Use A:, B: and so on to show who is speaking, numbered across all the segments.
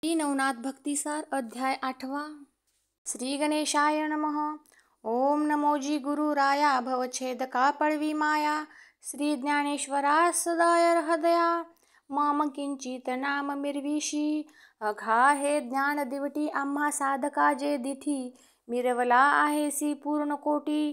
A: श्री नवनाथ भक्तिसार अध्याय 8 श्री गणेशाय नमः। ओम नमोजी गुरुराया भवच्छेदका पळवी माया श्री ज्ञानेश्वरा सदाय हृदया मम किंचित नाम मिरविशी अघा हे ज्ञान दिवटी आम्हा साधका जे दिठी मिरवला आहेसी पूर्ण कोटी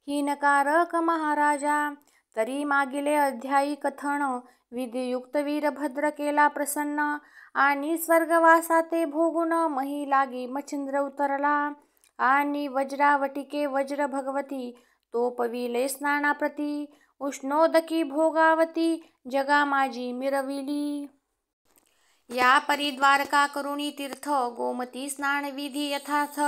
A: हीनकारक महाराजा तरी मागिले अध्यायी कथन विधियुक्त वीरभद्र केला प्रसन्न आणि स्वर्गवासाते भोगुन मही लागी मच्छिंद्र उतरला आणि वज्रावटिके वज्र भगवती तोपविले स्नानाप्रती उष्णोदकी भोगावती जगा माझी मिरविली। या परिद्वारका करुणी तीर्थ गोमती स्नान विधी यथार्थ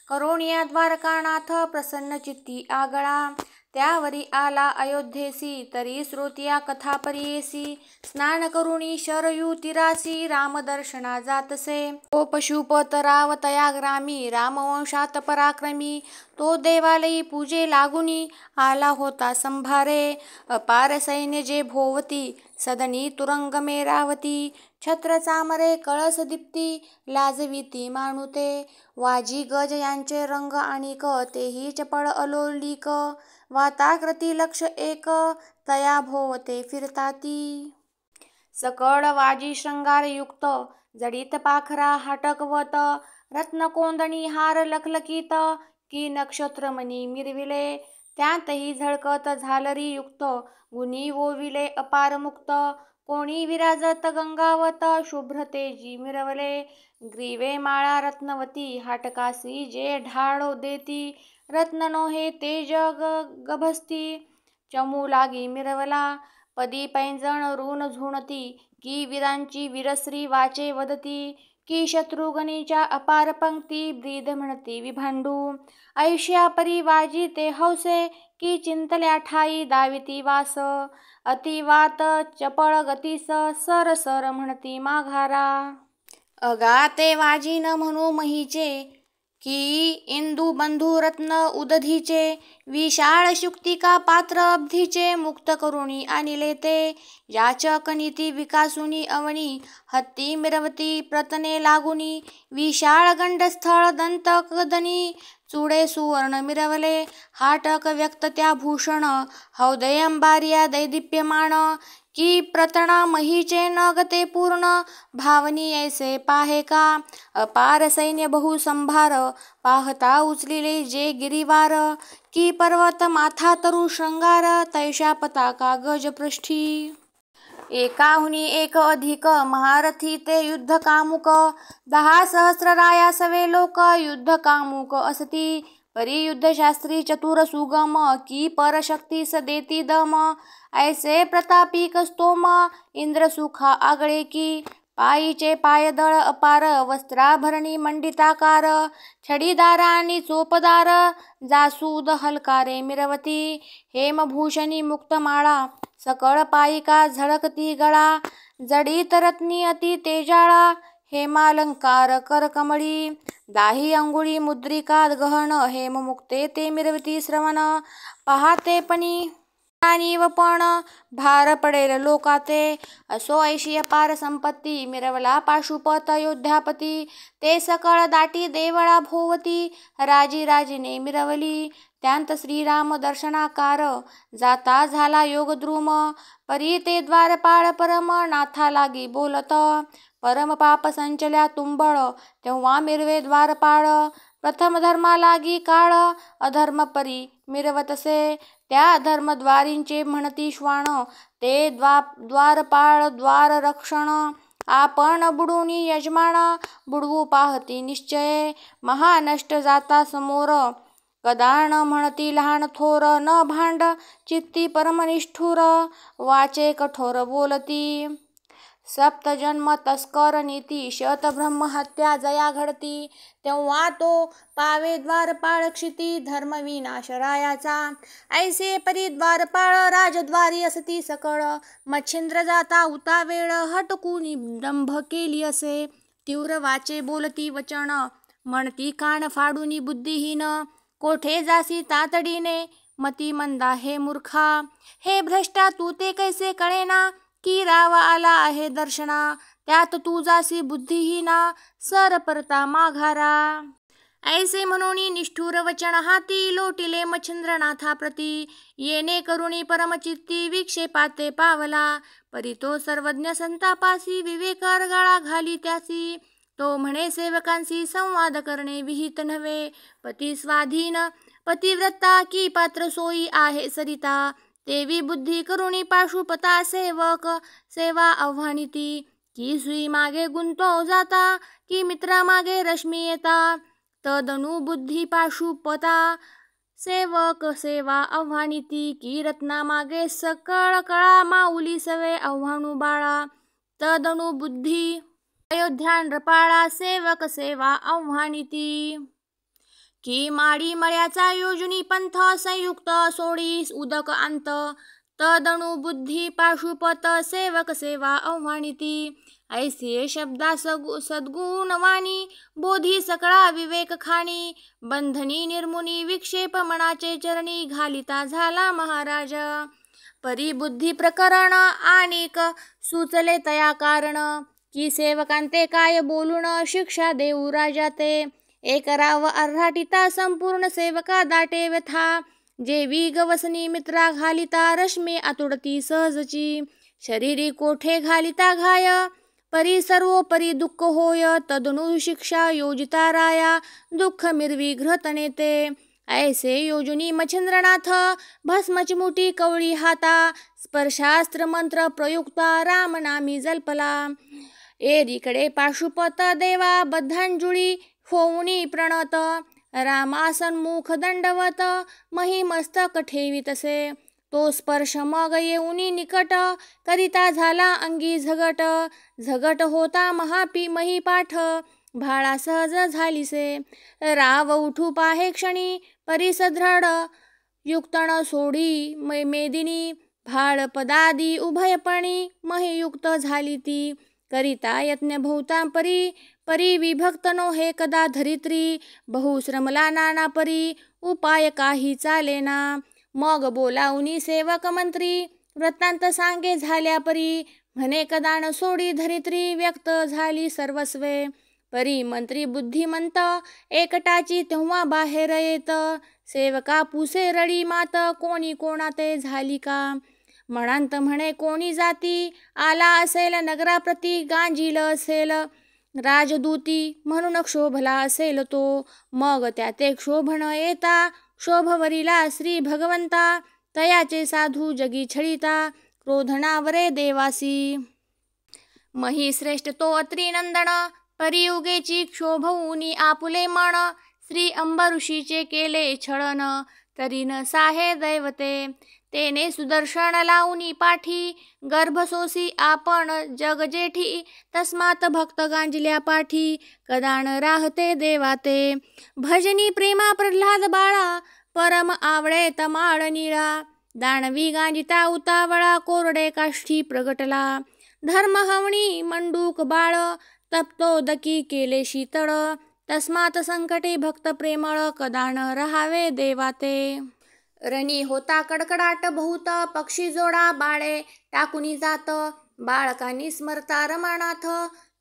A: करोनिया द्वारकानाथ प्रसन्न चित्ती आगळा त्यावरी आला अयोध्येसी तरी श्रोतिया कथा परियेसी स्नान करुणी शरयू तिरासी रामदर्शना जातसे तो पशुपतरावतया ग्रामी रामवंशात पराक्रमी तो देवालयी पूजे लागुनी आला होता संभारे अपार सैन्य जे भोवती सदनी तुरंग मेरावती छत्र चामरे कळस दीप्ती लाजविती मानुते वाजी गज यांचे रंग आणिक तेही चपळ अलोलिक वाताकृती लक्ष एक तया भोवते फिरताती सकळ वाजी शृंगारयुक्त जडित पाखरा हाटकवत रत्नकोंदणी हार लखलखीत की नक्षत्रमणी मिरविले त्यातही झळकत झालरी युक्त गुणी ओविले अपार मुक्त कोणी विराजत गंगावत शुभ्रतेजी मिरवले ग्रीवे माळा रत्नवती हाटकासी जे ढाळो देती रत्न नोहे तेज गभस्ती चमू लागी मिरवला पदी पैंजण ऋण झुणती की वीरांची वीरश्री वाचे वदती की शत्रुघ्नीच्या अपार पंक्ती ब्रीद म्हणती विभांडू ऐशिया परी वाजी ते हौसे की चिंतल्या ठाई दाविती वास अतिवात चपळ गतीस सर सर म्हणती माघारा अगा ते वाजी न म्हणू महीचे की इंदू बंधू रत्न उदधीचे विशाळ शुक्तिका पात्र अब्धीचे मुक्त करुणी आणिले ते याचक नीती विकासुनी अवनी हत्ती मिरवती प्रतने लागुनी विशाळ गंडस्थळ दंतकदनी चुडे सुवर्ण मिरवले हाटक व्यक्त त्या भूषण हौदय अंबारिया दैदिप्यमान की प्रतना महीचे नगते पूर्ण भावनी ऐसे पाहे का अपार सैन्य बहुसंभार पाहता उचलिले जे गिरिवार की पर्वत माथा तरु शृंगार तैशा पताका गजपृष्ठी एकाहुनी एक अधिक महारथी ते युद्ध कामुक 10,000 राया सवे लोक युद्ध कामुक असती परी युद्धशास्त्री चतुर सुगम की परशक्ती सदेती दम ऐसे प्रतापी स्तोम इंद्रसुखा आगळे की पायीचे पायदळ अपार वस्त्राभरणी मंडिताकार छडीदार आणि चोपदार जासूद हलकारे मिरवती हेमभूषणी मुक्तमाळा सकळ पायिका झळकती गळा जडित रत्नी अति तेजाळा हेमालंकार करकमळी दाही अंगुळी मुद्रिका गहन हेममुक्ते ते मिरवती श्रवण पहातेपणी आणि वपण भार पडेल लोकाते असो ऐशी अपार संपत्ती मिरवला पाशुपत अयोध्यापती ते सकळ दाटी देवळा भोवती राजी राजीने मिरवली त्यांत श्रीराम दर्शनाकार जाता झाला योगद्रुम परी ते द्वारपाळ परम नाथा लागी बोलत परम पाप संचल्या तुंबळ तेव्हा मिरवे द्वारपाळ प्रथम धर्मा लागी काळ अधर्म परी मिरवतसे त्या अधर्मद्वारींचे म्हणती श्वान ते द्वारपाळ द्वार रक्षण आपण बुडुनी यजमान बुडवू पाहती निश्चय महानष्ट जाता समोर कदाण म्हणती लहान थोर न भांड चित्ती परमनिष्ठुर वाचे कठोर बोलती सप्तजन्म तस्कर नीती शतब्रह्म हत्या जया घडती तेव्हा तो पावे द्वारपाळ क्षिती धर्म विनाश रायाचा ऐसे परी द्वारपाळ राजद्वारी असती सकळ मच्छिंद्र जाता उतावेळ हटकुनी दंभ केली असे तीव्र वाचे बोलती वचन म्हणती कान फाडुनी बुद्धिहीन कोठे जासी तातडीने मती मंदा हे मूर्खा हे भ्रष्टा तू ते कैसे कळेना की राव आला आहे दर्शना त्यात तू जासी बुद्धिहीना सर परता माघारा. ऐसे म्हणून निष्ठुर वचन हाती लोटिले मच्छिंद्रनाथा प्रती. येणे करुणी परमचित्ती विक्षेपाते पावला. परी तो सर्वज्ञ संतापासी विवेक अर्गाळा घाली त्यासी. तो म्हणे सेवकांशी संवाद करणे विहित नव्हे. पती स्वाधीन पतिव्रता की पात्र सोयी आहे सरिता. तेवी बुद्धी करुणी पाशुपता सेवक सेवा आव्हानिती. की सुई मागे गुंतो जाता की मित्रा मागे रश्मी येता. तदनु बुद्धी पाशुपता सेवक सेवा आव्हानिती. की रत्ना मागे सकळ कळा माऊली सवे आव्हानू बाळा. तदनु बुद्धी अयोध्या नृपाळा सेवक सेवा आव्हानिती. की माडी मळ्याचा योजनी पंथ संयुक्त सोडी उदक अंत. तदनु बुद्धी पाशुपत सेवक सेवा आव्हानिती. ऐसे शब्दा सद्गुणवाणी बोधी सकळा विवेक खाणी. बंधनी निर्मुनी विक्षेप मनाचे चरणी घालिता झाला महाराज. परी बुद्धी प्रकरण आणिक सुचले तया कारण. की सेवकांते काय बोलून शिक्षा देऊ राजा ते. एक राव अर्हाटिता संपूर्ण सेवका दाटे व्यथा. जेवी गवसनी मित्रा घालिता रश्मी आतुडती सहजची. शरीरी कोठे घालिता घाय परी सर्वोपरी दुःख होय. तदनु शिक्षा योजिता राया दुःख मिरवी घृतने ते. ऐसे योजुनी मच्छिंद्रनाथ भस्मचिमुटी कवळी हाता. स्पर्शास्त्र मंत्र प्रयुक्ता रामनामी जल्पला. एरीकडे पाशुपत देवा बद्धांजुळी होऊनी प्रणत. रामासन्मुख दंडवत महिमस्तक ठेवितसे. तो स्पर्श मग येऊनी निकट करिता झाला अंगी झगट. झगट होता महिपाठ भाळा सहज झालीसे. राव उठू पाहे क्षणी परिसदृढ युक्तण सोडी मेदिनी. भाळ पदादी उभयपणी महियुक्त झाली ती. करिता यत्न भोवता परी परी विभक्त नो हे कदा धरित्री. बहुश्रमला नाना परी उपाय काही चालेना. मग बोलावनी सेवक मंत्री वृत्तांत सांगे झाल्या परी. म्हणे कदा न सोडी धरित्री व्यक्त झाली सर्वस्वे. परी मंत्री बुद्धिमंत एकटाची तेव्हा बाहेर येत. सेवका पुसे रडी मात कोणी कोणाते झाली का. म्हणांत म्हणे कोणी जाती आला असेल नगराप्रती. गांजील असेल राजदूती म्हणून क्षोभला असेल तो. मग त्याते क्षोभण येता क्षोभवरीला श्री भगवंता. तयाचे साधू जगी छळिता क्रोधनावरे देवासी. मही श्रेष्ठ तो अत्रिनंदन परियुगेची क्षोभऊनी आपुले मन. श्री अंबऋषीचे केले छळन तरी न साहे दैवते. तेने सुदर्शन लावूनी पाठी गर्भसोसी आपण जग जेठी. तस्मात भक्त गांजल्या पाठी कदा न राहते देवाते. भजनी प्रेमा प्रल्हाद बाळा परम आवडे तमाळ निळा. दानवी गांजिता उतावळा कोरडे काष्ठी प्रगटला. धर्म हवणी मंडूक बाळ तप्तोदकी केले शीतळ. तस्मात संकटे भक्त प्रेमळ कदा न राहावे देवाते. रणी होता कडकडाट बहुत पक्षी जोडा बाळे टाकुनी जात. बाळकांनी स्मरता रमानाथ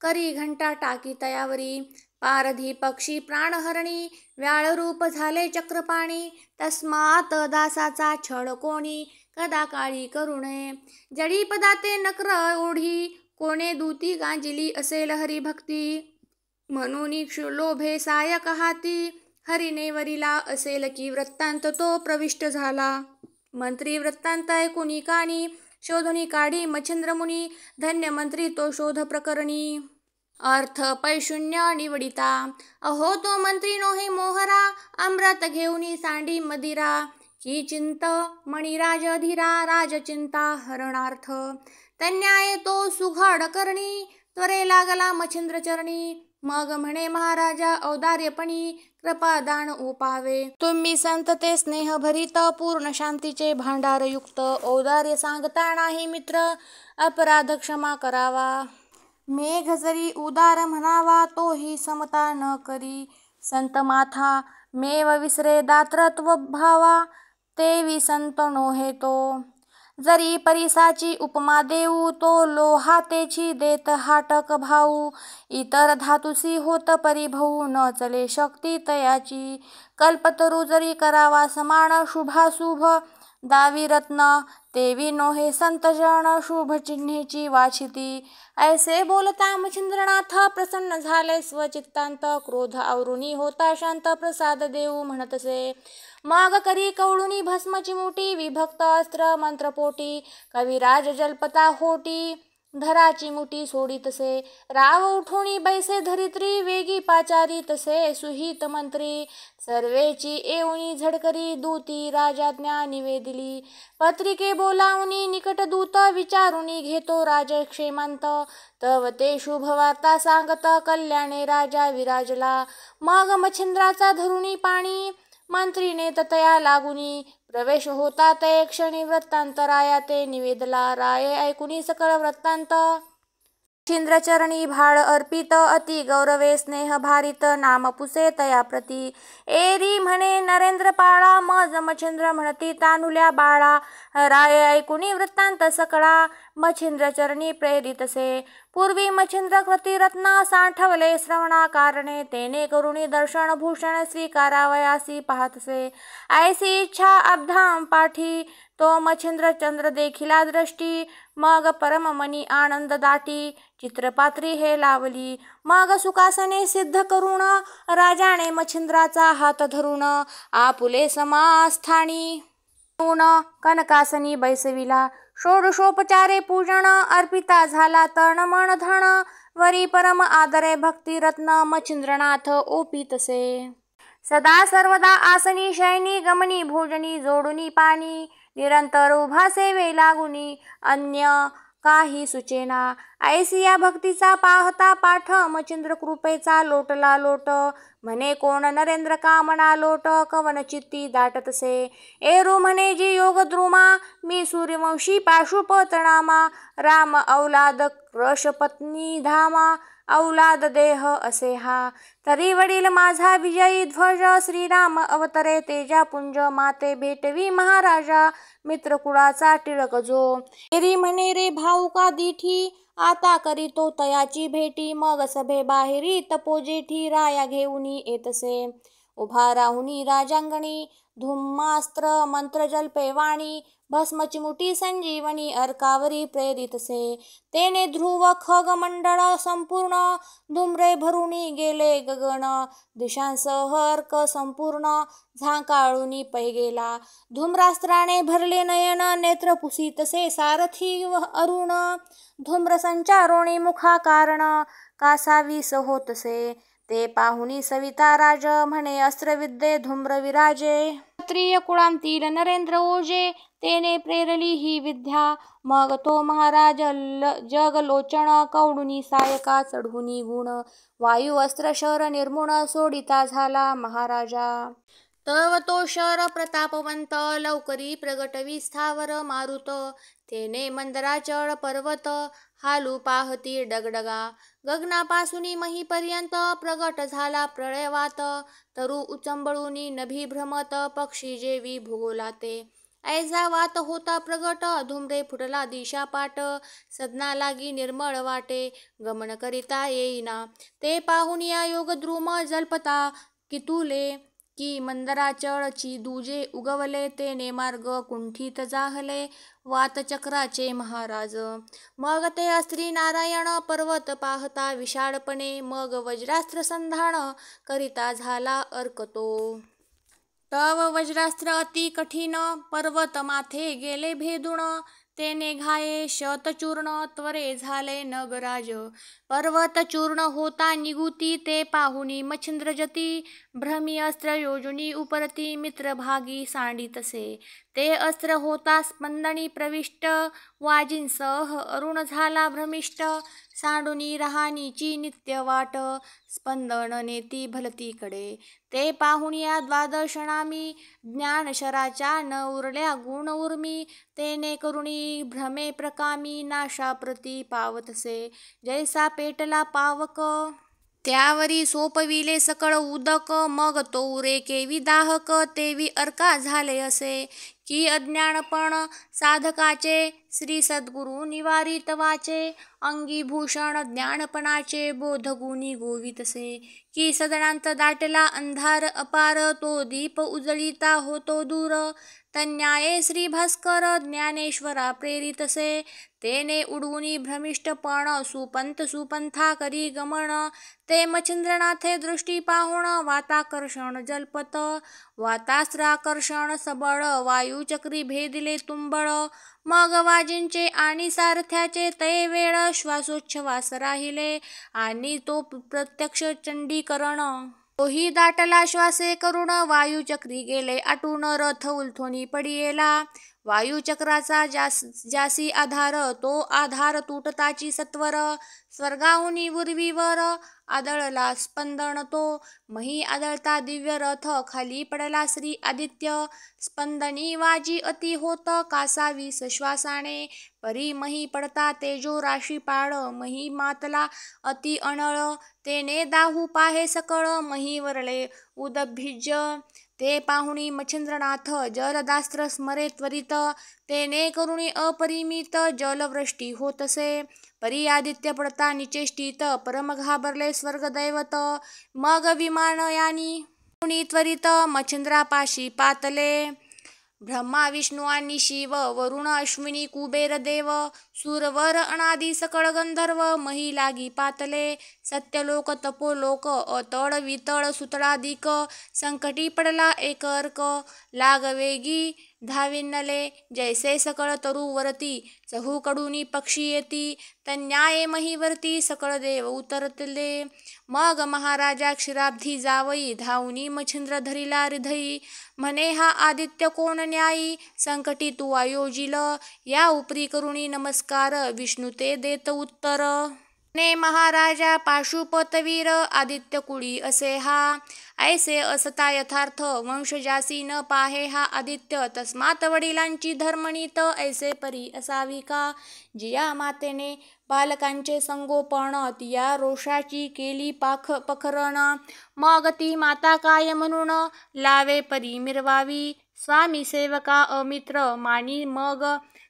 A: करी घंटा टाकी तयावरी. पारधी पक्षी प्राणहरणी व्याळ रूप झाले चक्रपाणी. तस्मात दासाचा छळ कोणी कदा काळी करू नये. जडी पदाते नकर ओढी कोणे दूती गांजिली असेल हरिभक्ती. म्हणून लोभे सायक हाती हरिने वरिला असेल की वृत्तांत तो प्रविष्ट झाला. मंत्री वृत्तांत ऐकुनी कानी शोधुनी काढी मच्छिंद्रमुनी. धन्य मंत्री तो शोध प्रकरणी अर्थ पैशून्य निवडिता. अहो तो मंत्री नोहे मोहरा अमृत घेऊनी सांडी मदिरा. की चिंत मणिराज धीरा राजचिंता हरणार्थ. तन्याय तो सुघाड करणी त्वरे लागला मच्छिंद्रचरणी. मग म्हणे महाराजा औदार्यपणी कृपादान ओपावे. तुम्ही संत ते स्नेह भरित पूर्ण शांतीचे भांडार युक्त. औदार्य सांगता नाही मित्र अपराध क्षमा करावा. मेघ जरी उदार म्हणावा तोही समता न करी. संत माथा मेव विसरे दात्रत्व भावा तेवी संत नोहे तो. जरी परिसाची उपमा देऊ तो लोहातेची देत हाटक भाऊ. इतर धातुसी होत परिभऊ न चले शक्ती तयाची. कल्पतरू जरी करावा समान शुभाशुभ दावी रत्न तेवी नोहे संतजन शुभ चिन्हेची वाचिती. ऐसे बोलता मच्छिंद्रनाथ प्रसन्न झाले स्वचित्तांत. क्रोध आवरुनी होता शांत प्रसाद देऊ म्हणतसे. मग करी कवळुनी भस्म चिमुटी विभक्त अस्त्र मंत्रपोटी. कविराज जल्पता होटी धराची मुठी सोडितसे. राव उठोणी बैसे धरित्री वेगी पाचारी तसे सुहित मंत्री. सर्वेची येऊनी झडकरी दूती राजाज्ञा निवेदिली. पत्रिके बोलावनी निकट दूत विचारुनी घेतो राजक्षेमंत. तव ते शुभ वार्ता सांगत कल्याणे राजा विराजला. मग मच्छिंद्राचा धरुणी पाणी मंत्रीने ततया लागुनी. प्रवेश होता ते क्षणी वृत्तांत राया ते निवेदला. राये ऐकुनी सकळ वृत्तांत. मच्छिंद्रचरणी भाळ अर्पित अति गौरवे स्नेह भारित. नाम पुसे तया प्रती एरी म्हणे नरेंद्र पाळा. मज मच्छिंद्र म्हणती तानुल्या बाळा. राये ऐकुनी वृत्तांत सकळा मच्छिंद्रचरणी प्रेरितसे. पूर्वी मच्छिंद्र कृती रत्न साठवले श्रवणा कारणे. तेने करुणी दर्शन भूषण स्वीकारावयासी पाहतसे. ऐसी इच्छा अब्धाम पाठी तो मच्छिंद्र चंद्र देखिला दृष्टी. मग परममनी आनंद दाटी चित्रपात्री हे लावली. मग सुखासने सिद्ध करून राजाने मच्छिंद्राचा हात धरून आपुले समास्थानी कनकासनी बैसविला. षोडशोपचारे पूजन अर्पिता झाला तण मन धन. वरी परम आदरे भक्तिरत्न मच्छिंद्रनाथ ओपितसे. सदा सर्वदा आसनी शयनी गमनी भोजनी जोडुनी पाणी. निरंतर उभा सेवे लागुनी अन्य काही सुचेना. ऐसिया भक्तीचा पाहता पाठ मच्छिंद्र कृपेचा लोटला लोट. म्हणे कोण नरेंद्र कामना लोट कवन चित्ती दाटतसे. एरू म्हणे जी योग द्रुमा मी सूर्यवंशी पाशुपतनामा. राम औलाद कृश पत्नी धामा औलाद देह असे हा. तरी वडील माझा विजयी ध्वज श्रीराम अवतरे तेजापुंज. माते भेटवी महाराजा मित्रकुळाचा टिळक जो. एरी म्हणे रे भाऊका दीठी आता करीतो तयाची भेटी. मग सभे बाहेरी तपोजेठी राया घेऊनी येतसे. उभा राहुनी राजांगणी धुम्मास्त्र मंत्र जल्पे वाणी. भस्म चिमुटी संजीवनी अर्कावरी प्रेरितसे. तेने ध्रुव खग मंडळ संपूर्ण धुम्रे भरुनी गेले गगन. दिशांसह अर्क संपूर्ण झांकाळुनी पै गेला. धूम्रास्त्राने भरले नयन नेत्र पुसितसे सारथी अरुण. धूम्र संचारोणी मुखा कारण कासावीस होतसे. ते पाहुनी सविता राज म्हणे अस्त्रविद्ये धूम्र विराजे. क्षत्रिय कुळांतील नरेंद्र ओजे तेने प्रेरली ही विद्या. मग तो महाराज जगलोचन कवडुनी सायका चढुनी गुण. वायू अस्त्र शर निर्मुण सोडिता झाला महाराजा. तव तो शर प्रतापवंत लवकरी प्रगटवी स्थावर मारुत. तेने मंदराचळ पर्वत हालू पाहती डगडगा. गगनापासूनी महीपर्यंत प्रगट झाला प्रळयवात. तरु उचंबळुनी नभी भ्रमत पक्षी जेवी भूगोलाते. ऐसा वात होता प्रगट धुम्रे फुटला दिशा पाट. सदना लागी निर्मळ वाटे गमन करिता येईना. ते पाहुनिया योग द्रुम जल्पता कितुले की मंदराचळची दुजे उगवले. तेने मार्ग कुंठित जाहले वातचक्राचे महाराज. मग ते अस्त्री नारायण पर्वत पाहता विशाळपणे. मग वज्रास्त्र संधान करिता झाला अर्कतो. तव वज्रास्त्र अति कठीण पर्वत माथे गेले भेदुण. तेने घाये शतचूर्ण त्वरे झाले नगराज. पर्वत चूर्ण होता निगुती ते पाहुनी मच्छिंद्रजती. भ्रमी अस्त्र योजुनी उपरती मित्रभागी सांडितसे. ते अस्त्र होता स्पंदनी प्रविष्ट वाजींसह अरुण झाला भ्रमिष्ट. सांडुनी रहानीची नित्य वाट स्पंदन नेती भलतीकडे. ते पाहुनिया द्वादशनामी ज्ञानशराच्या न उरल्या गुण उर्मी. तेने करुणी भ्रमे प्रकामी नाशाप्रती पावतसे. जैसा पेटला पावक त्यावरी सोपविले सकळ उदक. मग तो उरे केवी दाहक तेवी अर्का झाले असे. की अज्ञानपण साधकाचे श्री सद्गुरु निवारित वाचे अंगी भूषण ज्ञानपणाचे बोधगुणी गोवितसे की सदनांत दाटला अंधार अपार तो दीप उजळीता होतो दूर तन्याये श्री भास्कर ज्ञानेश्वरा प्रेरितसे तेने उडवुनी भ्रमिष्टपण सुपंथ सुपंथा करी गमन ते मच्छिंद्रनाथे दृष्टी पाहुण वाताकर्षण जलपत वातास्त्राकर्षण सबळ वायुचक्री भेदिले तुंबळ मग वाजींचे आणि सारथ्याचे तै वेळ श्वासोच्छवास राहिले आणि तो प्रत्यक्ष चंडीकरण तोही दाटला श्वासे करुण वायुचक्री गेले आटून रथ उलथोनी पडियेला वायुचक्राचा जासी आधार तो आधार तुटताची सत्वर स्वर्गाहुनी उर्वीवर आदळला स्पंदन तो मही आदळता दिव्य रथ खाली पडला श्री आदित्य स्पंदनी वाजी अति होत कासावी श्वासाने परी मही पडता तेजो राशी पाळ मही मातला अति अनळ तेने दाहू पाहे सकळ मही वरळे उदभिज ते पाहुणी मच्छिंद्रनाथ जलदास्त्र स्मरे त्वरित तेने करुणी अपरिमित जलवृष्टी होतसे परी आदित्य पडता निचेष्टित परम घाबरले स्वर्गदैवत मग विमानयानी त्वरित मच्छिंद्रापाशी पातले ब्रह्मा विष्णू आणि शिव वरुण अश्विनी कुबेर देव सुरवर अनादी सकळ गंधर्व मही लागी पातले सत्यलोक तपोलोक अतळ वितळ सुतळादिक संकटी पडला एक अर्क लागवेगी धाविन्नले जैसे सकळ तरुवरती चहूकडूनी पक्षी येती तन्याये महीवरती सकळ देव उतरतले मग महाराजा क्षीराब्धी जावई धावनी मच्छिंद्र धरिला हृदयी म्हणे हा आदित्य कोण न्यायी संकटी तू आयोजिल या उपरी करुणी नमस्कार विष्णू ते देत उत्तर ने महाराजा पाशुपतवीर आदित्य कुळी असे हा ऐसे असता यथार्थ वंशजासी न पाहे हा आदित्य तस्मात वडिलांची धर्मणीत ऐसे परी असावी का जिया मातेने बालकांचे संगोपन तिया रोषाची केली पखरण मग ती माता काय म्हणून लावे परी मिरवावी स्वामी सेवका अमित्र मानी मग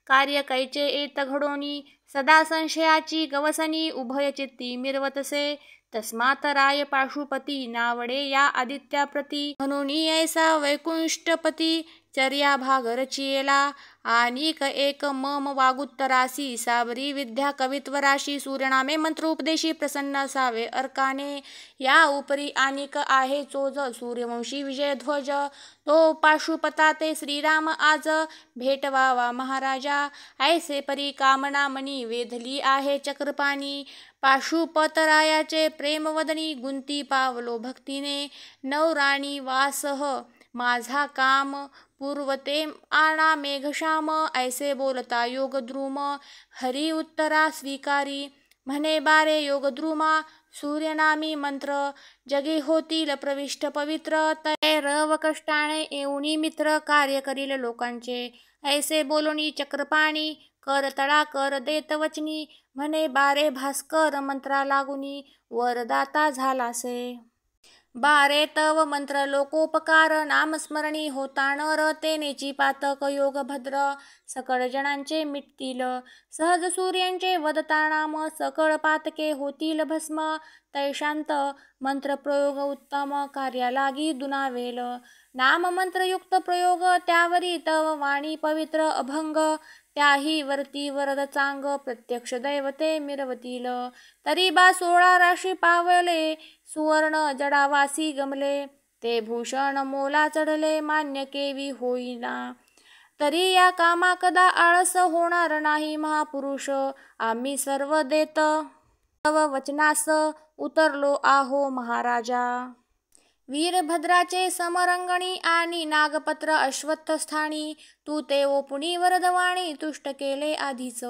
A: कार्य कैचे येत घडोनी सदा संशयाची गवसनी उभयचित्ती मिरवतसे तस्मात राय पाशुपती नावडे या आदित्याप्रती म्हणून ऐसा वैकुंष्ठपती चर्या भाग रचियेला आणिक एक मम वागुत्तरासी साबरी विद्या कवित्वराशी सूर्यनामे मंत्र उपदेशी प्रसन्न असावे अर्काने या उपरी आणिक आहे चोज सूर्यवंशी विजयध्वज तो पाशुपता ते श्रीराम आज भेटवावा महाराजा ऐसे परी कामना मनी वेधली आहे चक्रपाणी पाशुपतरायाचे प्रेमवदनी गुंती पावलो भक्तीने नवराणी वासह माझा काम पूर्वते आणा मेघश्याम ऐसे बोलता योगद्रुम हरी उत्तरा स्वीकारी म्हणे बारे योगद्रुमा सूर्यनामी मंत्र जगे होतील प्रविष्ट पवित्र तय रव कष्टाने येऊनी मित्र कार्य करील लोकांचे ऐसे बोलणी चक्रपाणी कर तळा कर देत वचनी म्हणे बारे भास्कर मंत्रा लागुनी वरदाता झालासे बारे तव मंत्र लोकोपकार नामस्मरणी होता नर तेनेची पातक योग भद्र सकळ जणांचे मिटतील सहज सूर्यांचे वदता नाम सकळ पातके होतील भस्म तैशांत मंत्रप्रयोग उत्तम कार्यालागी दुनावेल नाम मंत्रयुक्त प्रयोग त्यावरी तव वाणी पवित्र अभंग त्याही वरती वरद चांग प्रत्यक्ष दैवते मिरवतील तरी बा 16 राशी पावले सुवर्ण जडावासी गमले ते भूषण मोला चढले मान्य केवी होईना तरी या कामा कदा आळस होणार नाही महापुरुष आम्ही सर्व देत तव वचनास उतरलो आहो महाराजा वीरभद्राचे समरंगणी आणि नागपत्र अश्वत्थस्थानी तू ते ओपुणी वरदवाणी तुष्ट केले आधीच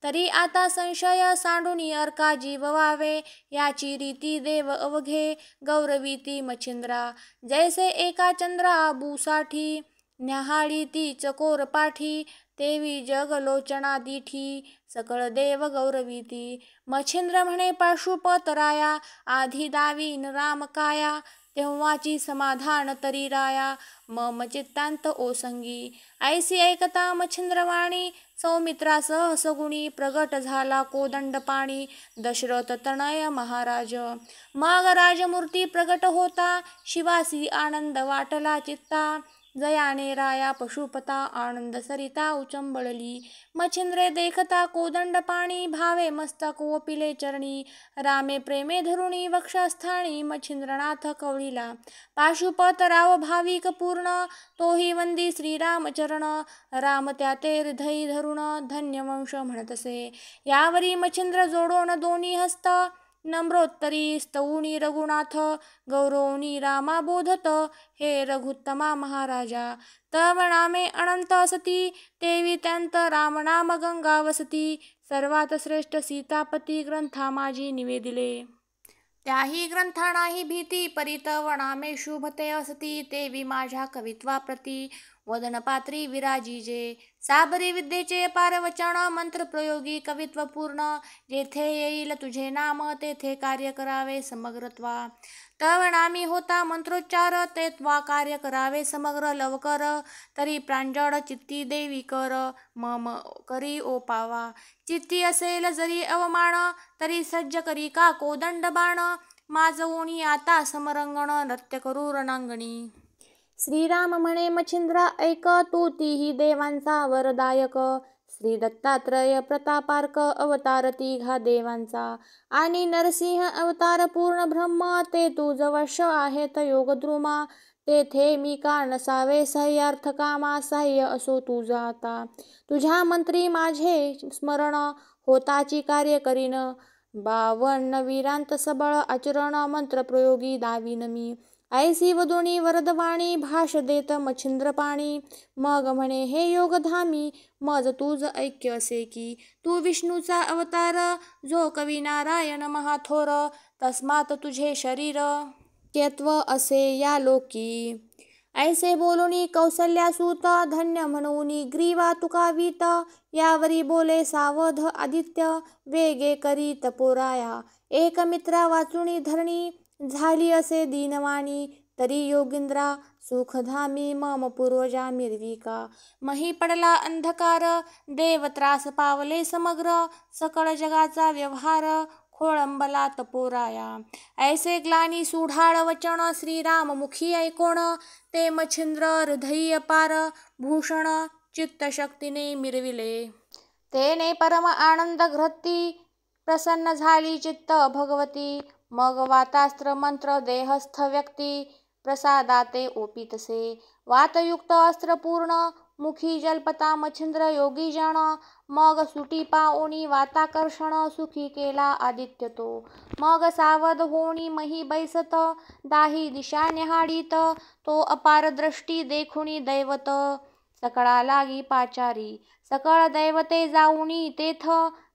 A: तरी आता संशय सांडूनी अर्का जीववावे याची रीती देव अवघे गौरवीती मच्छिंद्रा जैसे एका चंद्रा बुसाठी न्याहाळी ती चकोर पाठी तेवी जगलोचना दिठी सकळ देव गौरवीती मच्छिंद्र म्हणे पाशुपतराया आधी दावीन राम काया तेव्हाची समाधान तरी राया मम चित्तांत ओसंगी. ऐसी ऐकता मच्छिंद्रवाणी सौमित्रासह सगुणी प्रगट झाला कोदंडपाणी दशरथ तनय महाराज. मग राजमूर्ती प्रगट होता शिवासी आनंद वाटला चित्ता. जयाने राया पशुपता आनंद सरिता उचंबळली. मच्छिंद्रे देखता कोदंडपाणी भावे मस्तक ओपिले चरणी. रामे प्रेमे धरुणी वक्षस्थानी मच्छिंद्रनाथ कवळीला. पाशुपत राव भाविक पूर्ण तोही वंदी श्रीरामचरण. राम त्या ते हृदयी धरुण धन्य वंश म्हणतसे. यावरी मच्छिंद्र जोडोन दोन्ही हस्त नम्रोत्तरी स्तवुनी रघुनाथ. गौरवनी रामा बोधत हे रघुत्तमा महाराजा. तव नामे अनंत असती तेवी त्यांत रामनाम गंगा वसती. सर्वात श्रेष्ठ सीतापती ग्रंथा माझी निवेदिले. त्याही ग्रंथा नाही भीती परितव नामे शुभते असती. तेवी माझ्या कवित्वाप्रती वदनपात्री विराजिजे. साबरी विद्येचे अपार वचन मंत्रप्रयोगी कवित्वपूर्ण. जेथे येईल तुझे नाम तेथे कार्य करावे समग्रत्वा. तव नामी होता मंत्रोच्चार तेत्वा कार्य करावे समग्र लवकर. तरी प्रांजळ चित्ती देवी कर मम करी ओपावा. चित्ती असेल जरी अवमान तरी सज्ज करी का कोदंड बाण. माझवोनी आता समरंगण नृत्य करू रणांगणी. श्रीराम म्हणे मच्छिंद्रा ऐक तू तीही देवांचा वरदायक. श्री दत्तात्रय प्रतापार्क अवतार तिघा देवांचा. आणि नरसिंह अवतार पूर्ण ब्रह्म ते तू जवश आहेत योगद्रुमा. तेथे मी का नसावे सह्यार्थ कामा सह्य असो तुझा आता. तुझ्या मंत्री माझे स्मरण होताची कार्य करीन. 52 वीरांत सबळ आचरण मंत्रप्रयोगी दावीन मी. ऐसी वदुनी वरदवाणी भाष देत मच्छिंद्रपाणी. मग म्हणे हे योगधामी मज तुझ ऐक्य असे की. तू विष्णूचा अवतार जो कवी नारायण महाथोर. तस्मात तुझे शरीर केत्व असे या लोकी. ऐसे बोलुनी कौसल्यासूत धन्य म्हणूनी ग्रीवा तुकावीत. यावरी बोले सावध आदित्य वेगे करी तपोराया. एक मित्रा वाचुनी धरणी झाली असे दीनवाणी. तरी योगींद्रा सुखधामी मम पूर्वजा मिरविका. मही पडला अंधकार देव त्रास पावले समग्र. सकळ जगाचा व्यवहार खोळंबला तपोराया. ऐसे ग्लानी सुढाळ वचन श्रीराम मुखी ऐकोण. ते मच्छिंद्र हृदयी अपार भूषण चित्तशक्तीने मिरविले. तेने परम आनंद घ्रती प्रसन्न झाली चित्त भगवती. मग वातास्त्र मंत्र देहस्थ व्यक्ती प्रसादाते ओपितसे. वातयुक्त अस्त्र पूर्ण मुखी जल्पता मच्छिंद्र योगी जन. मग सुटी पाओनी वाताकर्षण सुखी केला आदित्य तो. मग सावध होणी मही बैसत दाही दिशा न्याहाळीत. तो अपार दृष्टी देखुनी दैवत सकळा लागी पाचारी. सकळ दैवते जाऊनी तेथ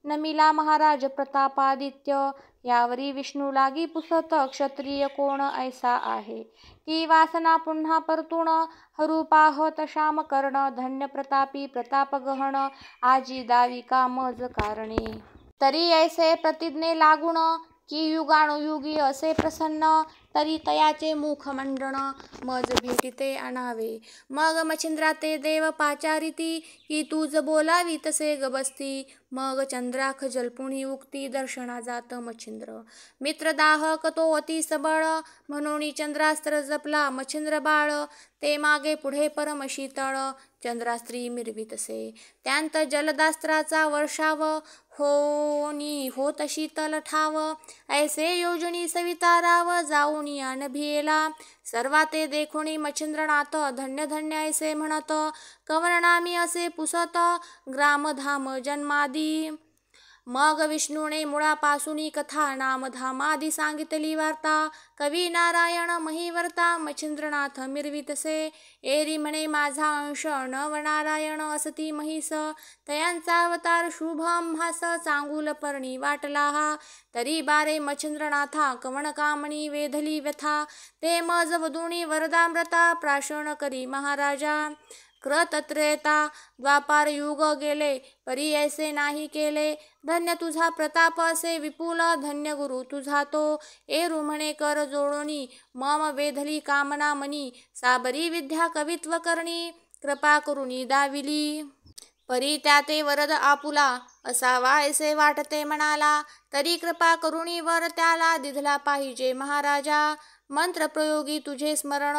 A: नमिला महाराज प्रतापादित्य. यावरी विष्णू लागी पुसत क्षत्रिय कोण ऐसा आहे की वासना पुन्हा परतून हरू पाहत श्याम कर्ण. धन्य प्रतापी प्रताप गहन आजी दावी का मज कारणे. तरी ऐसे प्रतिज्ञे लागून की युगानुयुगी असे प्रसन्न. तरी तयाचे मुखमंडन मज भेटिते आणावे. मग मच्छिंद्रा ते देव पाचारिती की तूज बोलावी तसे गबसती. मग चंद्राख जल्पुनी उक्ती दर्शना जात मच्छिंद्र. मित्रदाहक तो अति सबळ म्हणून चंद्रास्त्र जपला मच्छिंद्र बाळ. ते मागे पुढे परम शीतळ चंद्रास्त्री मिरवितसे. त्यांत जलदास्त्राचा वर्षाव होनी होत शीतल ठाव. ऐसे योजनी सविता राव जाऊनी आन भियेला. सर्वा ते देखुनी मच्छिंद्रनाथ धन्य धन्य ऐसे म्हणत. कवरनामी असे पुसत ग्रामधाम जन्मादी. मग विष्णूने मुळापासूनी कथा नामधामादी सांगितली वार्ता. कवी नारायण महिवर्ता मच्छिंद्रनाथ मिरवितसे. एरी म्हणे माझा अंश नव नारायण असती महिस. तयांचा अवतार शुभ आम्हास चांगुल पर्णी वाटला हा. तरी बारे मच्छिंद्रनाथा कवण कामणी वेधली व्यथा. ते मज वदुनी वरदामृता प्राशन करी महाराजा. क्रतत्रेता द्वापार युग गेले, परी ऐसे नाही केले. धन्य तुझा प्रताप असे विपुल, धन्य गुरु तुझा तो. एरू म्हणे कर जोडोनी, मम वेधली कामना मनी. साबरी विद्या कवित्व करणी, कृपा करुणी दाविली. परी त्याते वरद आपुला, असावा ऐसे वाटते मनाला. तरी कृपा करुणी वर त्याला, दिधला पाहिजे महाराजा. मंत्रप्रयोगी तुझे स्मरण,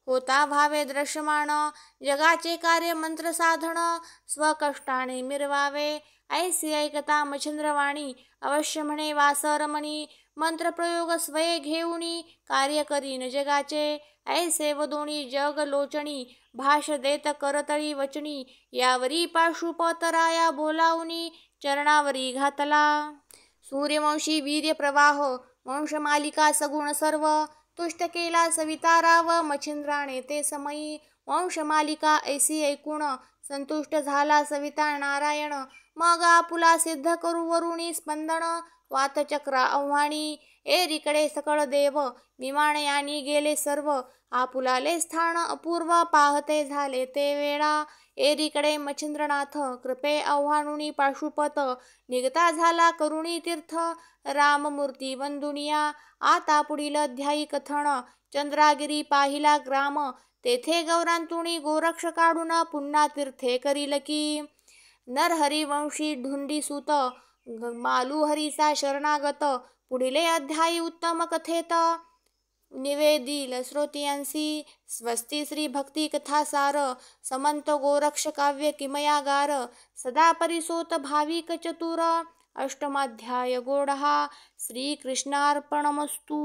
A: होता व्हावे दृश्यमान. जगाचे कार्य मंत्र साधन, स्वकष्टाने मिरवावे. ऐसी ऐकता मच्छिंद्रवाणी, अवश्य म्हणे वासरमणी. मंत्रप्रयोग स्वये घेऊनी, कार्य करीन जगाचे. ऐसे वदोणी जग लोचणी, भाष देत करतळी वचनी. यावरी पाशुपतराया बोलावनी, चरणावरी घातला. सूर्यवंशी वीर्य प्रवाह, वंशमालिका सगुण सर्व. तुष्ट केला सविताराव, मच्छिंद्राने ते समयी. वंशमालिका ऐसी ऐकून, संतुष्ट झाला सविता नारायण. मग आपुला सिद्ध करू वरुणी स्पंदन, वातचक्रा आव्हाणी. एरीकडे सकळ देव, विमानयानी गेले सर्व. आपुलाले स्थान अपूर्व, पाहते झाले ते वेळा. एरीकडे मच्छिंद्रनाथ, कृपे आव्हानुनी पाशुपत. निघता झाला करुणी तीर्थ, राममूर्ती वंदुनिया. आता पुढील अध्यायी कथन. चंद्रागिरी पाहिला ग्राम, तेथे गौरांतुणी गोरक्ष काढून. पुन्हा तीर्थे करील की, नरहरिवंशी ढुंडीसुत. मालुहरीचा शरणागत. पुढीले अध्यायी उत्तम कथेत निवेदिल श्रोतियांसी. स्वस्ती श्री भक्ती कथासार, समंत गोरक्ष काव्य किमयागार. सदा परिसोत भाविक चतुर, अष्टमाध्याय गोडहा. श्रीकृष्णार्पणमस्तु.